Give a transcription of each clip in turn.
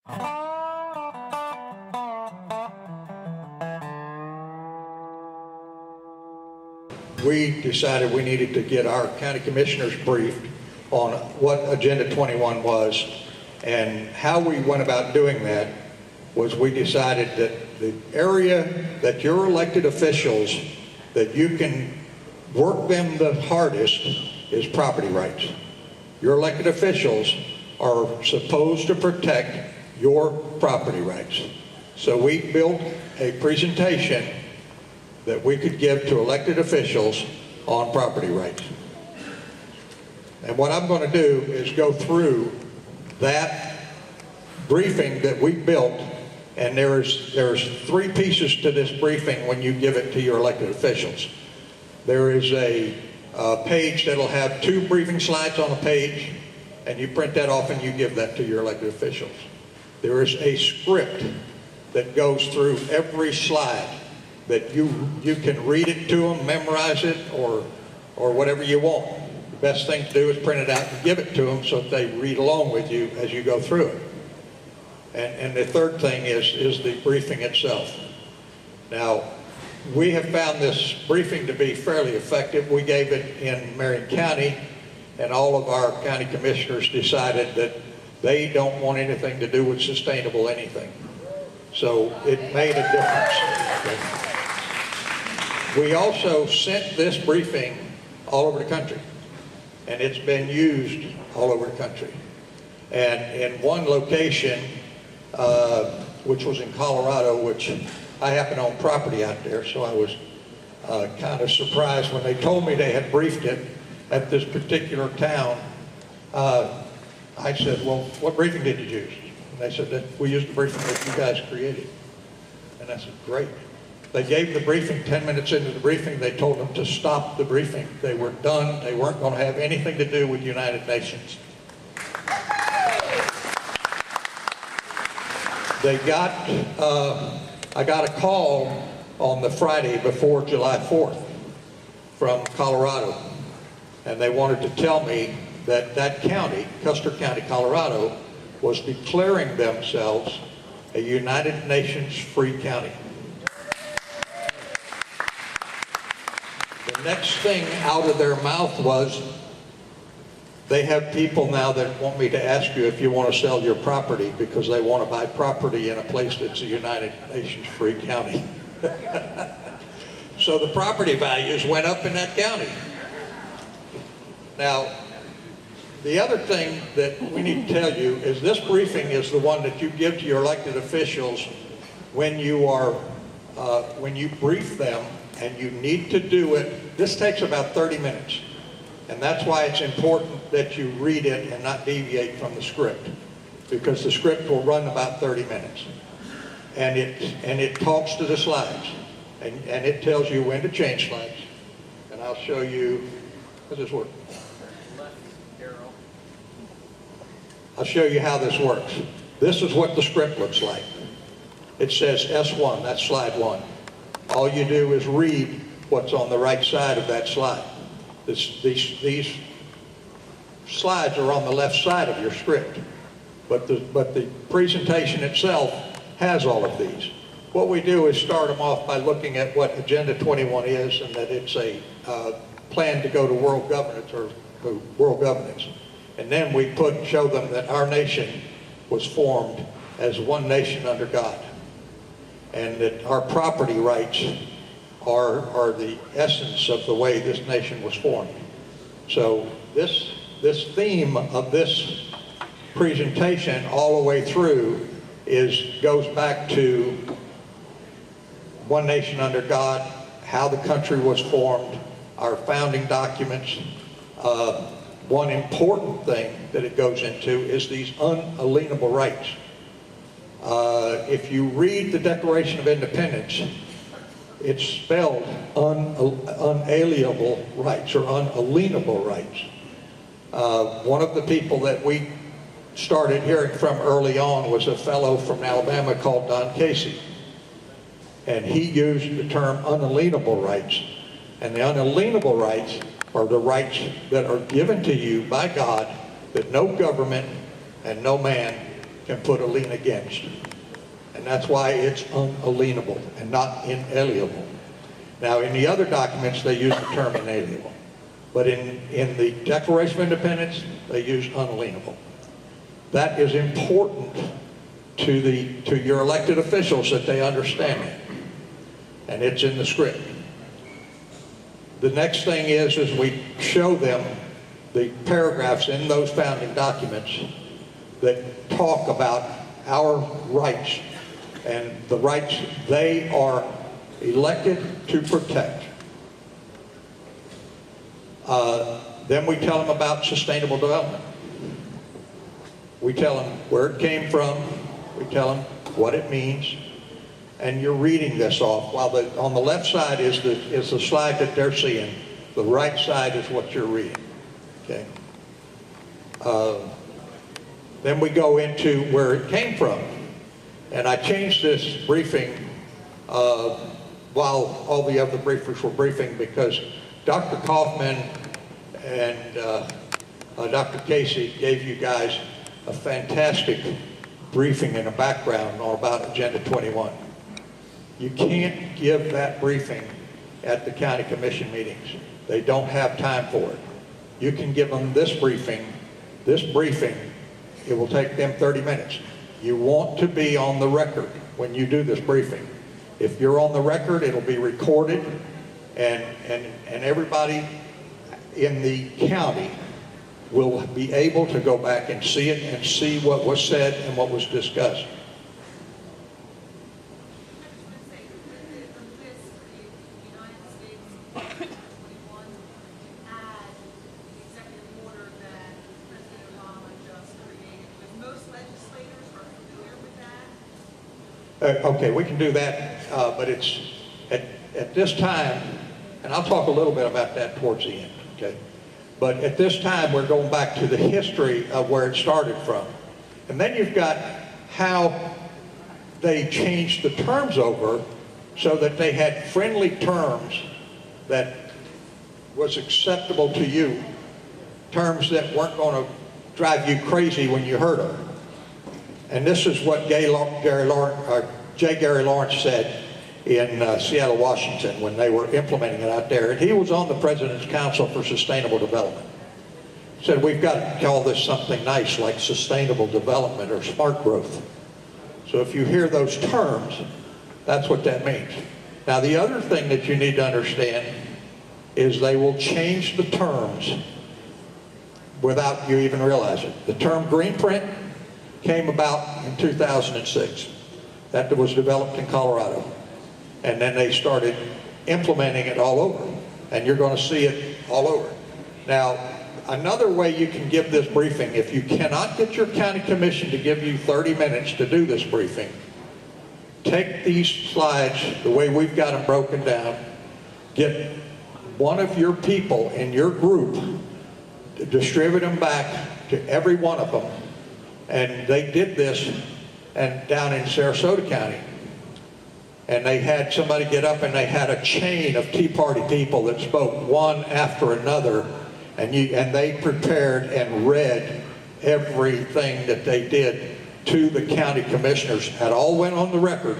We decided we needed to get our county commissioners briefed on what Agenda 21 was, and how we went about doing that was we decided that the area that your elected officials, that you can work them the hardest, is property rights. Your elected officials are supposed to protect your property rights. So we built a presentation that we could give to elected officials on property rights. And what I'm going to do is go through that briefing that we built, and there's 3 pieces to this briefing when you give it to your elected officials. There is a page that'll have 2 briefing slides on a page, and you print that off and you give that to your elected officials. There is a script that goes through every slide that you can read it to them, memorize it, or whatever you want. The best thing to do is print it out and give it to them so that they read along with you as you go through it. And the third thing is the briefing itself. Now, we have found this briefing to be fairly effective. We gave it in Marion County, and all of our county commissioners decided that they don't want anything to do with sustainable anything. So it made a difference. Okay. We also sent this briefing all over the country, and it's been used all over the country. And in one location, which was in Colorado, which I happen to own property out there, so I was kind of surprised when they told me they had briefed it at this particular town. I said, well, what briefing did you use? And they said that we used the briefing that you guys created. And I said, great. They gave the briefing. 10 minutes into the briefing, they told them to stop the briefing. They were done. They weren't going to have anything to do with United Nations. They got, I got a call on the Friday before July 4th from Colorado, and they wanted to tell me that that county, Custer County, Colorado, was declaring themselves a United Nations free county. The next thing out of their mouth was, they have people now that want me to ask you if you want to sell your property because they want to buy property in a place that's a United Nations free county. So the property values went up in that county. Now, the other thing that we need to tell you is this briefing is the one that you give to your elected officials when you are, when you brief them, and you need to do it. This takes about 30 minutes. And that's why it's important that you read it and not deviate from the script, because the script will run about 30 minutes. And it talks to the slides, and it tells you when to change slides. And I'll show you, how does this work? I'll show you how this works. This is what the script looks like. It says S1, that's slide 1. All you do is read what's on the right side of that slide. These slides are on the left side of your script, but the presentation itself has all of these. What we do is start them off by looking at what Agenda 21 is, and that it's a plan to go to world governance, or world governance. And then we show them that our nation was formed as one nation under God, and that our property rights are the essence of the way this nation was formed. So this theme of this presentation all the way through goes back to one nation under God, how the country was formed, our founding documents. One important thing that it goes into is these unalienable rights. If you read the Declaration of Independence, it's spelled unalienable rights or unalienable rights. One of the people that we started hearing from early on was a fellow from Alabama called Don Casey. And he used the term unalienable rights. And the unalienable rights are the rights that are given to you by God, that no government and no man can put a lien against. And that's why it's unalienable and not inalienable. Now, in the other documents, they use the term inalienable. But in the Declaration of Independence, they use unalienable. That is important to your elected officials, that they understand it. And it's in the script. The next thing is we show them the paragraphs in those founding documents that talk about our rights and the rights they are elected to protect. Then we tell them about sustainable development. We tell them where it came from. We tell them what it means. And you're reading this off. While on the left side is the slide that they're seeing. The right side is what you're reading. Okay. Then we go into where it came from. And I changed this briefing while all the other briefers were briefing, because Dr. Kaufman and Dr. Casey gave you guys a fantastic briefing and a background on about Agenda 21. You can't give that briefing at the county commission meetings. They don't have time for it. You can give them this briefing. This briefing, it will take them 30 minutes. You want to be on the record when you do this briefing. If you're on the record, it'll be recorded, and everybody in the county will be able to go back and see it and see what was said and what was discussed. Okay, we can do that, but it's at this time, and I'll talk a little bit about that towards the end, okay? But at this time, we're going back to the history of where it started from. And then you've got how they changed the terms over so that they had friendly terms that was acceptable to you, terms that weren't going to drive you crazy when you heard them. And this is what J. Gary Lawrence said in Seattle, Washington, when they were implementing it out there. And he was on the President's Council for Sustainable Development. He said, we've got to call this something nice like sustainable development or smart growth. So if you hear those terms, that's what that means. Now, the other thing that you need to understand is they will change the terms without you even realize it. The term green print came about in 2006. That was developed in Colorado. And then they started implementing it all over. And you're going to see it all over. Now, another way you can give this briefing, if you cannot get your county commission to give you 30 minutes to do this briefing, take these slides the way we've got them broken down, get one of your people in your group, distribute them back to every one of them. And they did this down in Sarasota County. And they had somebody get up and they had a chain of Tea Party people that spoke one after another. And they prepared and read everything that they did to the county commissioners. It all went on the record.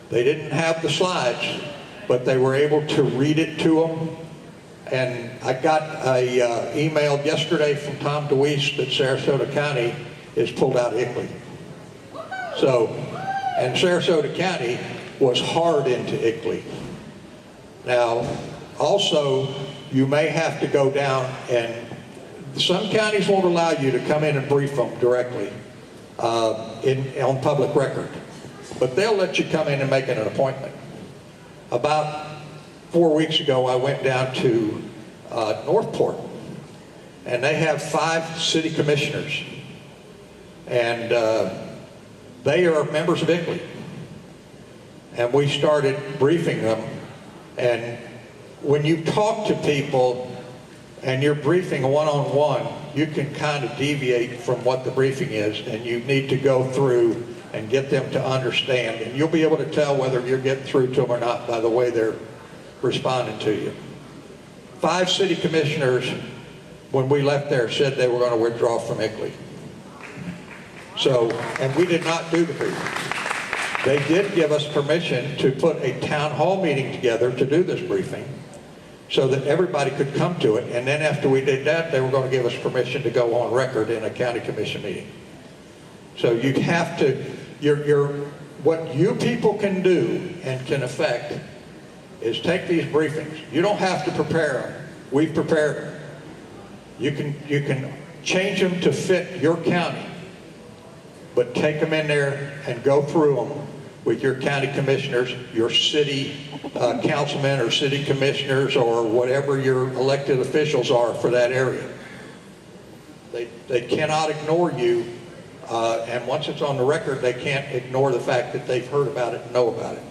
They didn't have the slides, but they were able to read it to them. And I got a email yesterday from Tom DeWeese that Sarasota County is pulled out of ICLEI. So, and Sarasota County was hard into ICLEI. Now, also, you may have to go down, and some counties won't allow you to come in and brief them directly on public record, but they'll let you come in and make an appointment. About 4 weeks ago, I went down to Northport, and they have 5 city commissioners, and they are members of ICLEI. And we started briefing them, and when you talk to people and you're briefing one-on-one, you can kind of deviate from what the briefing is, and you need to go through and get them to understand. And you'll be able to tell whether you're getting through to them or not by the way they're responding to you. 5 city commissioners, when we left there, said they were going to withdraw from ICLEI. So, and we did not do the briefing. They did give us permission to put a town hall meeting together to do this briefing so that everybody could come to it. And then after we did that, they were going to give us permission to go on record in a county commission meeting. So you have to, what you people can do and can affect is take these briefings. You don't have to prepare them. We've prepared them. You can change them to fit your county, but take them in there and go through them with your county commissioners, your city councilmen or city commissioners, or whatever your elected officials are for that area. They cannot ignore you, and once it's on the record, they can't ignore the fact that they've heard about it and know about it.